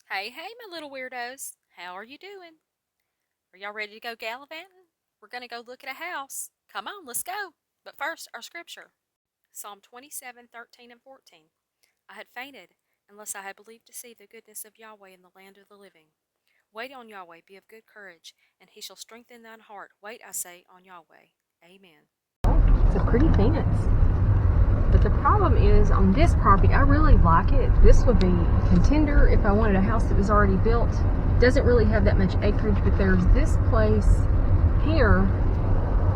Hey, hey, my little weirdos. How are you doing? Are y'all ready to go gallivanting? We're going to go look at a house. Come on, let's go. But first, our scripture Psalm 27:13 and 14. I had fainted unless I had believed to see the goodness of Yahweh in the land of the living. Wait on Yahweh, be of good courage, and he shall strengthen thine heart. Wait, I say, on Yahweh. Amen. It's a pretty fence. But the problem is on this property, I really like it. This would be a contender if I wanted a house that was already built. Doesn't really have that much acreage, but there's this place here.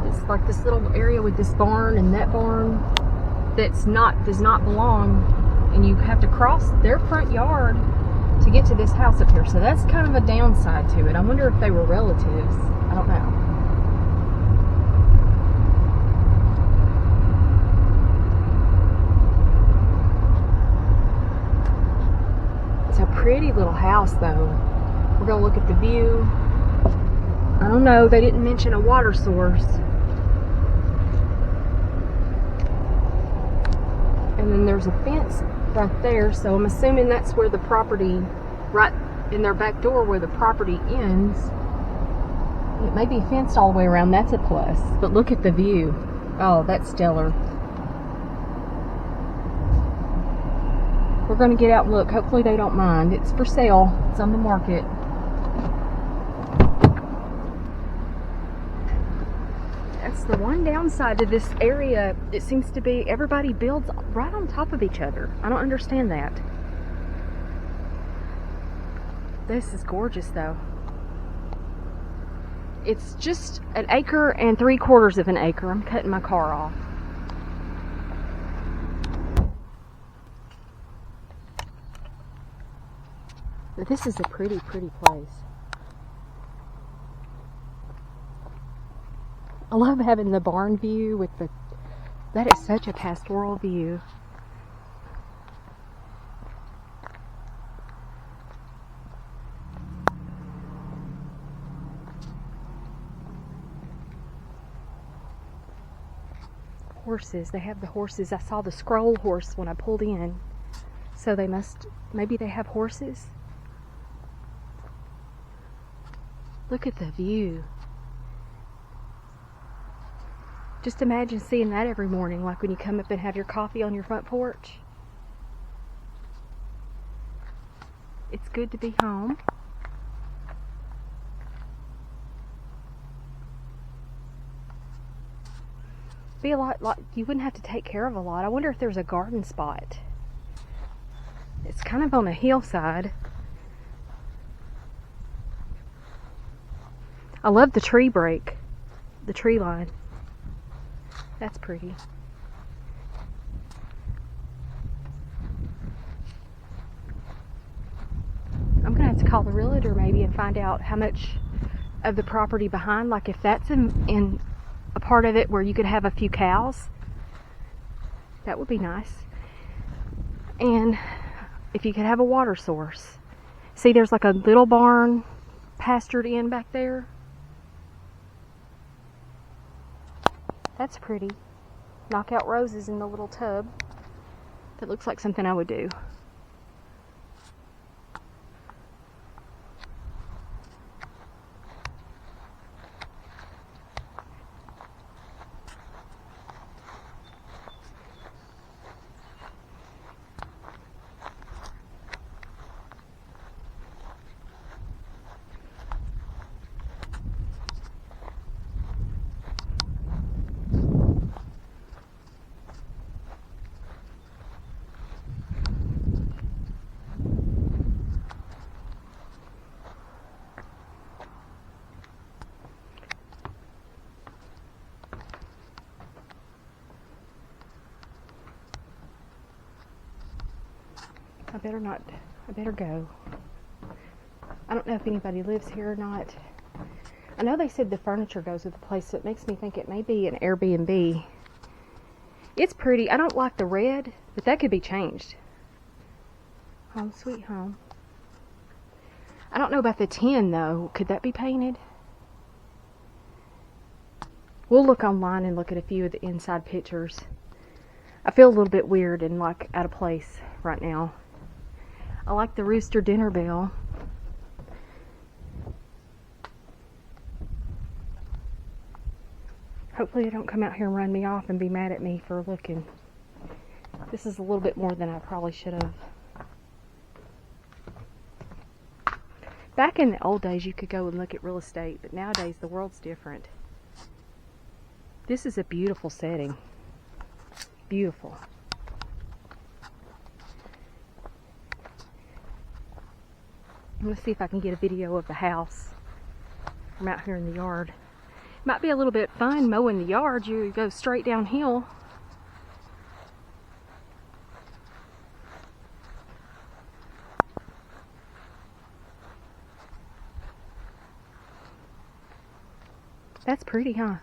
It's like this little area with this barn and that barn does not belong, and you have to cross their front yard to get to this house up here. So that's kind of a downside to it. I wonder if they were relatives. I don't know. It's a pretty little house though. We're gonna look at the view. I don't know, they didn't mention a water source. And then there's a fence right there, so I'm assuming that's where the property, right in their back door where the property ends. It may be fenced all the way around, that's a plus. But look at the view. Oh, that's stellar. We're going to get out and look. Hopefully they don't mind. It's for sale. It's on the market. That's the one downside to this area. It seems to be everybody builds right on top of each other. I don't understand that. This is gorgeous though. It's just 1 acre and 3/4 of an acre. I'm cutting my car off. But this is a pretty place. I love having the barn view with that is such a pastoral view. Horses, they have the horses. I saw the scroll horse when I pulled in. So maybe they have horses. Look at the view. Just imagine seeing that every morning, like when you come up and have your coffee on your front porch. It's good to be home. Be a lot like you wouldn't have to take care of a lot. I wonder if there's a garden spot. It's kind of on a hillside. I love the tree break, the tree line. That's pretty. I'm gonna have to call the realtor maybe and find out how much of the property behind, like if that's in a part of it where you could have a few cows. That would be nice. And if you could have a water source. See, there's like a little barn pastured in back there. That's pretty. Knockout roses in the little tub. That looks like something I would do. I better go. I don't know if anybody lives here or not. I know they said the furniture goes with the place, so it makes me think it may be an Airbnb. It's pretty. I don't like the red, but that could be changed. Home sweet home. I don't know about the tin though. Could that be painted? We'll look online and look at a few of the inside pictures. I feel a little bit weird and like out of place right now. I like the rooster dinner bell. Hopefully they don't come out here and run me off and be mad at me for looking. This is a little bit more than I probably should have. Back in the old days, you could go and look at real estate, but nowadays the world's different. This is a beautiful setting. Beautiful. I'm going to see if I can get a video of the house from out here in the yard. Might be a little bit fun mowing the yard. You go straight downhill. That's pretty, huh?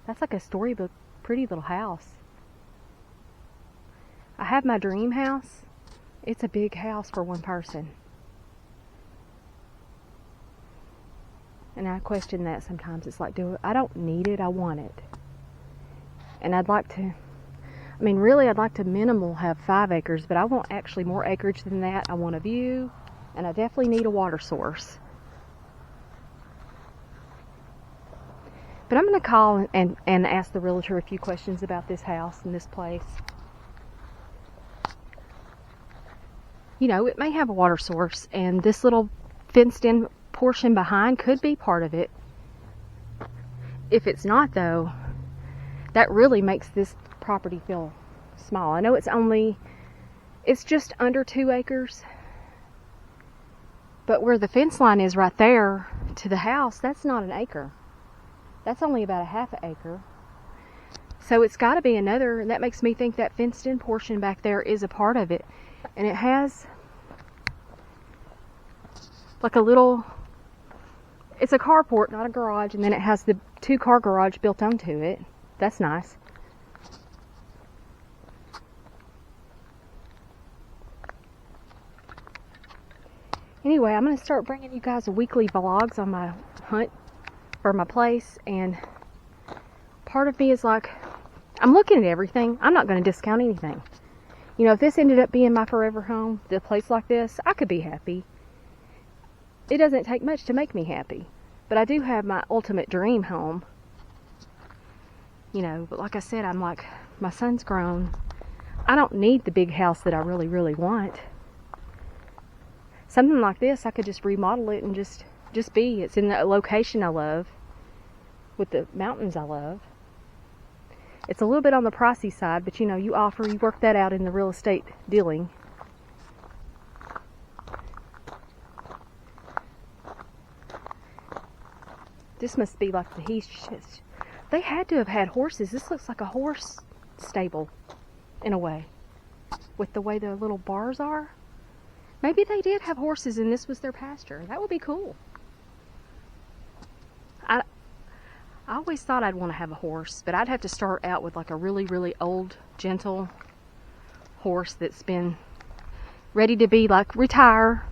That's like a storybook, pretty little house. I have my dream house. It's a big house for one person. And I question that sometimes. It's like, I don't need it, I want it. And I'd like to, really I'd like to minimal have 5 acres, but I want actually more acreage than that. I want a view, and I definitely need a water source. But I'm going to call and ask the realtor a few questions about this house and this place. You know, it may have a water source, and this little fenced-in portion behind could be part of it. If it's not, though, that really makes this property feel small. I know it's just under 2 acres, but where the fence line is right there to the house, that's not an acre. That's only about a half an acre. So it's got to be another, and that makes me think that fenced-in portion back there is a part of it. And it has like a little, it's a carport, not a garage, and then it has the 2-car garage built onto it. That's nice. Anyway, I'm going to start bringing you guys weekly vlogs on my hunt for my place, and part of me is like, I'm looking at everything. I'm not going to discount anything. You know, if this ended up being my forever home, a place like this, I could be happy. It doesn't take much to make me happy. But I do have my ultimate dream home. You know, but like I said, I'm like, my son's grown. I don't need the big house that I really, really want. Something like this, I could just remodel it and just be. It's in the location I love, with the mountains I love. It's a little bit on the pricey side, but you know, you work that out in the real estate dealing. This must be like they had to have had horses. This looks like a horse stable in a way, with the way the little bars are. Maybe they did have horses and this was their pasture. That would be cool. I always thought I'd want to have a horse, but I'd have to start out with like a really, really old, gentle horse that's been ready to be like retire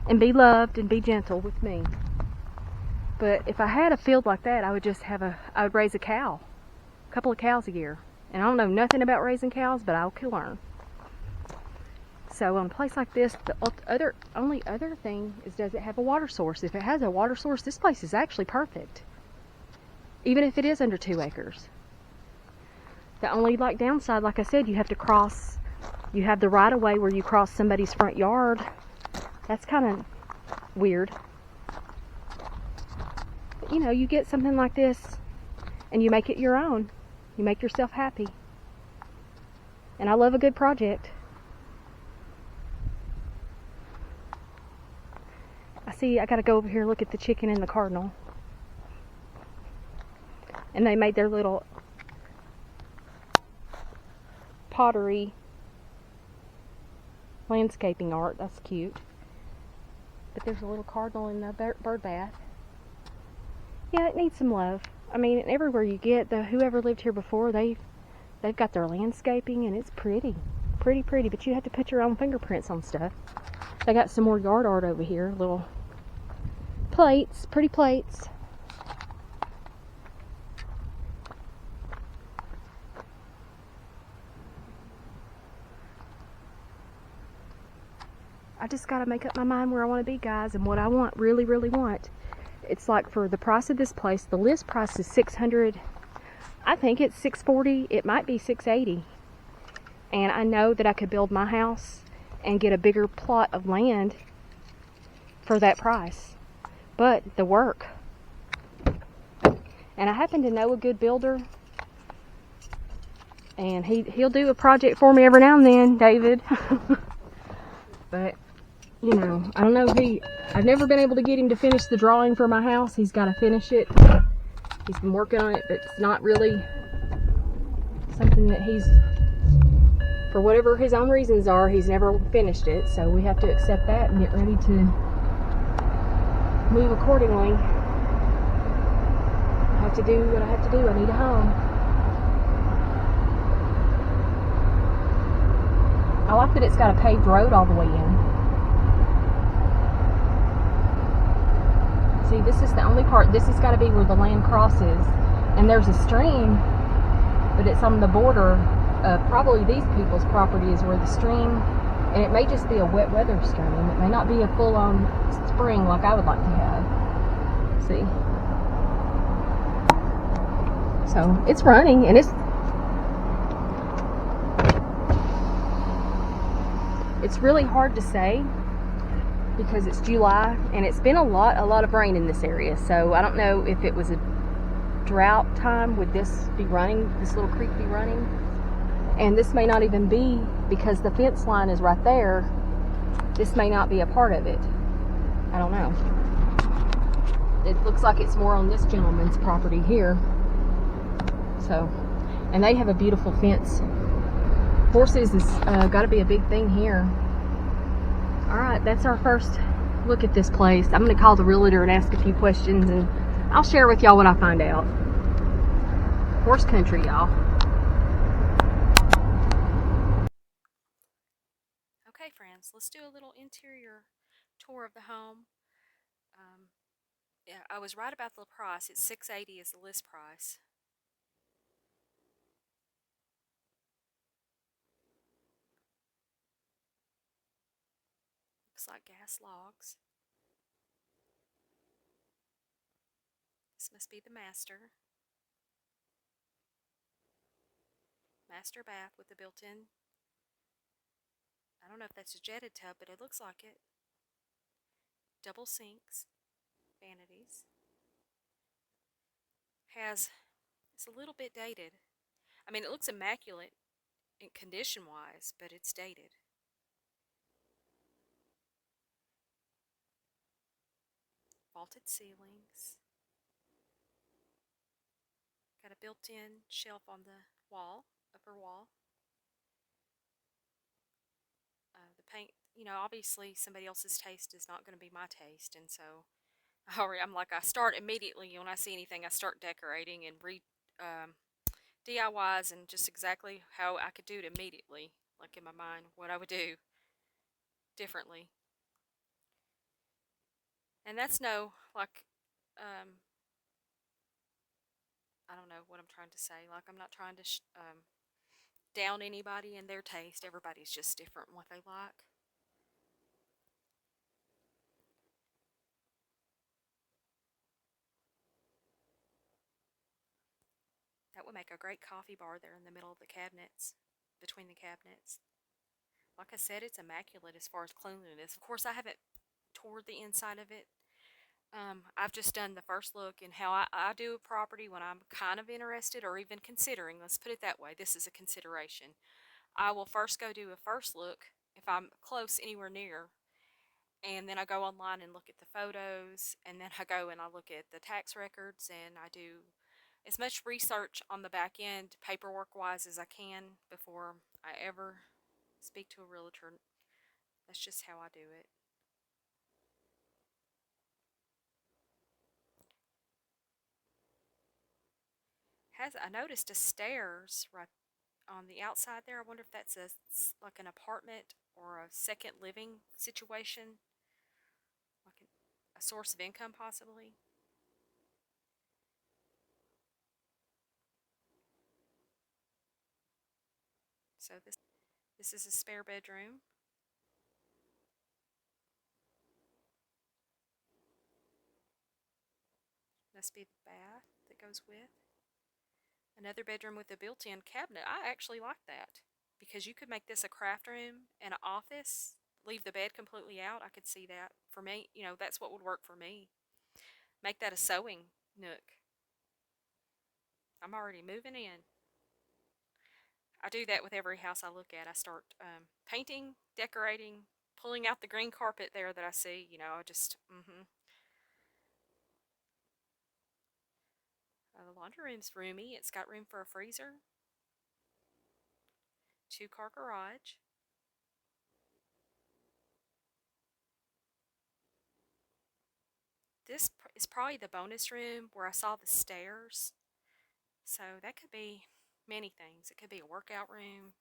and be loved and be gentle with me. But if I had a field like that, I would raise a cow, a couple of cows a year. And I don't know nothing about raising cows, but I could learn. So on a place like this, the only other thing is, does it have a water source? If it has a water source, this place is actually perfect. Even if it is under 2 acres. The only downside, like I said, you have to cross, you have the right of way where you cross somebody's front yard. That's kind of weird. But, you know, you get something like this and you make it your own. You make yourself happy. And I love a good project. I gotta go over here and look at the chicken and the cardinal. And they made their little pottery landscaping art. That's cute. But there's a little cardinal in the bird bath. Yeah, it needs some love. I mean, everywhere you get, whoever lived here before, they've got their landscaping, and it's pretty. Pretty, but you have to put your own fingerprints on stuff. They got some more yard art over here. Little plates, pretty plates. I just got to make up my mind where I want to be, guys, and what I want, really, really want. It's like for the price of this place, the list price is $600. I think it's $640. It might be $680. And I know that I could build my house and get a bigger plot of land for that price. But the work. And I happen to know a good builder. And he'll do a project for me every now and then, David. But, you know, I don't know. I've never been able to get him to finish the drawing for my house. He's got to finish it. He's been working on it, but it's not really something that for whatever his own reasons are, he's never finished it. So we have to accept that and get ready to move accordingly. I have to do what I have to do. I need a home. I like that it's got a paved road all the way in. See, this is the only part. This has got to be where the land crosses. And there's a stream, but it's on the border of probably these people's property is where the stream, and it may just be a wet weather stream. It may not be a full-on spring like I would like to have. See? So, it's running, and it's really hard to say because it's July and it's been a lot of rain in this area. So I don't know if it was a drought time, would this be running, this little creek be running? And this may not even be, because the fence line is right there, this may not be a part of it. I don't know. It looks like it's more on this gentleman's property here. So, and they have a beautiful fence. Horses is got to be a big thing here. Alright, that's our first look at this place. I'm going to call the realtor and ask a few questions, and I'll share with y'all what I find out. Horse country, y'all. Okay, friends, let's do a little interior tour of the home. Yeah, I was right about the price. It's $680 is the list price. Looks like gas logs. This must be the master. Master bath with the built-in, I don't know if that's a jetted tub, but it looks like it. Double sinks, vanities. It's a little bit dated. I mean, it looks immaculate in condition-wise, but it's dated. Vaulted ceilings. Got a built-in shelf on the wall, upper wall. The paint, obviously somebody else's taste is not going to be my taste, and so I'm like, I start immediately when I see anything. I start decorating and DIYs and just exactly how I could do it immediately, like in my mind, what I would do differently. And that's no, like, I don't know what I'm trying to say. Like, I'm not trying to down anybody in their taste. Everybody's just different in what they like. That would make a great coffee bar there in the middle of the cabinets, between the cabinets. Like I said, it's immaculate as far as cleanliness. Of course, I haven't toured the inside of it. I've just done the first look, and how I do a property when I'm kind of interested or even considering. Let's put it that way. This is a consideration. I will first go do a first look if I'm close anywhere near, and then I go online and look at the photos, and then I go and I look at the tax records, and I do as much research on the back end, paperwork wise, as I can before I ever speak to a realtor. That's just how I do it. I noticed a stairs right on the outside there. I wonder if that's like an apartment or a second living situation, like a source of income possibly. So this is a spare bedroom. Must be the bath that goes with. Another bedroom with a built-in cabinet. I actually like that because you could make this a craft room and an office. Leave the bed completely out. I could see that. For me, that's what would work for me. Make that a sewing nook. I'm already moving in. I do that with every house I look at. I start painting, decorating, pulling out the green carpet there that I see. I just, the laundry room's roomy. It's got room for a freezer, two-car garage. This is probably the bonus room where I saw the stairs. So that could be many things. It could be a workout room.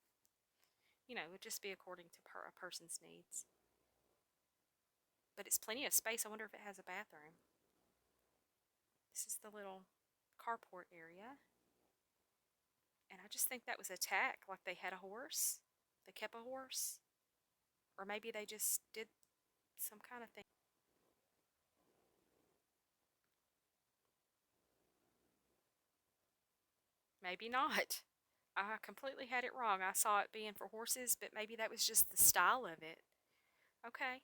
It would just be according to a person's needs. But it's plenty of space. I wonder if it has a bathroom. This is the little carport area. And I just think that was a tack, like they had a horse. They kept a horse. Or maybe they just did some kind of thing. Maybe not. I completely had it wrong. I saw it being for horses, but maybe that was just the style of it. Okay.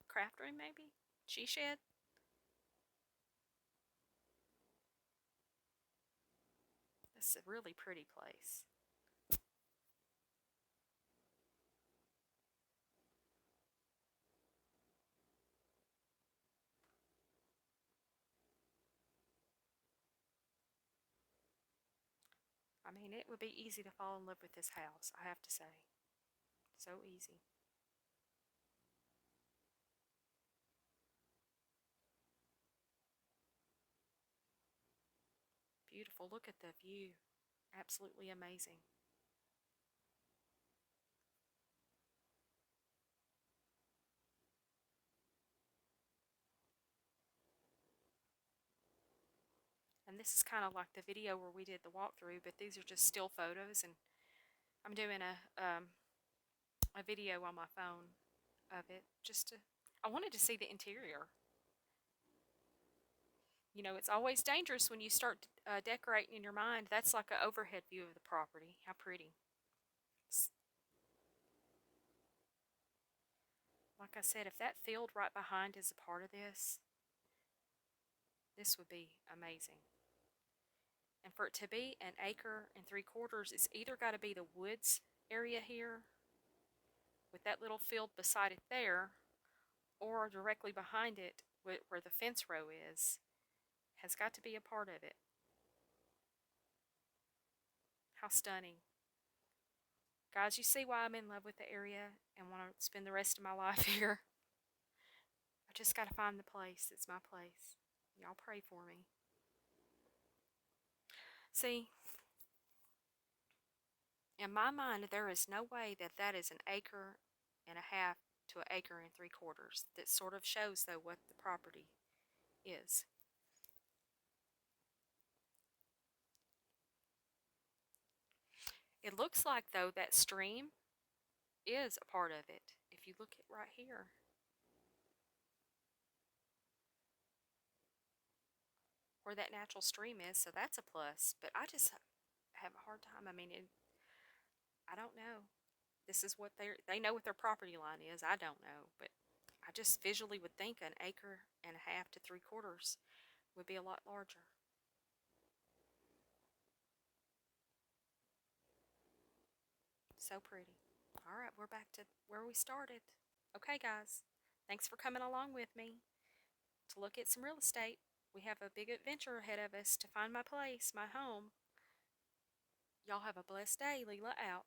Craft room, maybe? She shed? This is a really pretty place. I mean, it would be easy to fall in love with this house, I have to say. So easy. Beautiful. Look at the view. Absolutely amazing. And this is kind of like the video where we did the walkthrough, but these are just still photos, and I'm doing a video on my phone of it I wanted to see the interior. It's always dangerous when you start decorating in your mind. That's like an overhead view of the property. How pretty. Like I said, if that field right behind is a part of this would be amazing. And for it to be an acre and 3/4, it's either got to be the woods area here with that little field beside it there, or directly behind it where the fence row has got to be a part of it. How stunning. Guys, you see why I'm in love with the area and want to spend the rest of my life here? I just got to find the place. It's my place. Y'all pray for me. See, in my mind, there is no way that that is an acre and a half to an acre and 3/4. That sort of shows, though, what the property is. It looks like, though, that stream is a part of it. If you look at right here, where that natural stream is, so that's a plus. But I just have a hard time. I mean, I don't know. This is what they know what their property line is. I don't know, but I just visually would think an acre and a half to 3/4 would be a lot larger. So pretty. All right, we're back to where we started. Okay, guys, thanks for coming along with me to look at some real estate. We have a big adventure ahead of us to find my place, my home. Y'all have a blessed day. Lela out.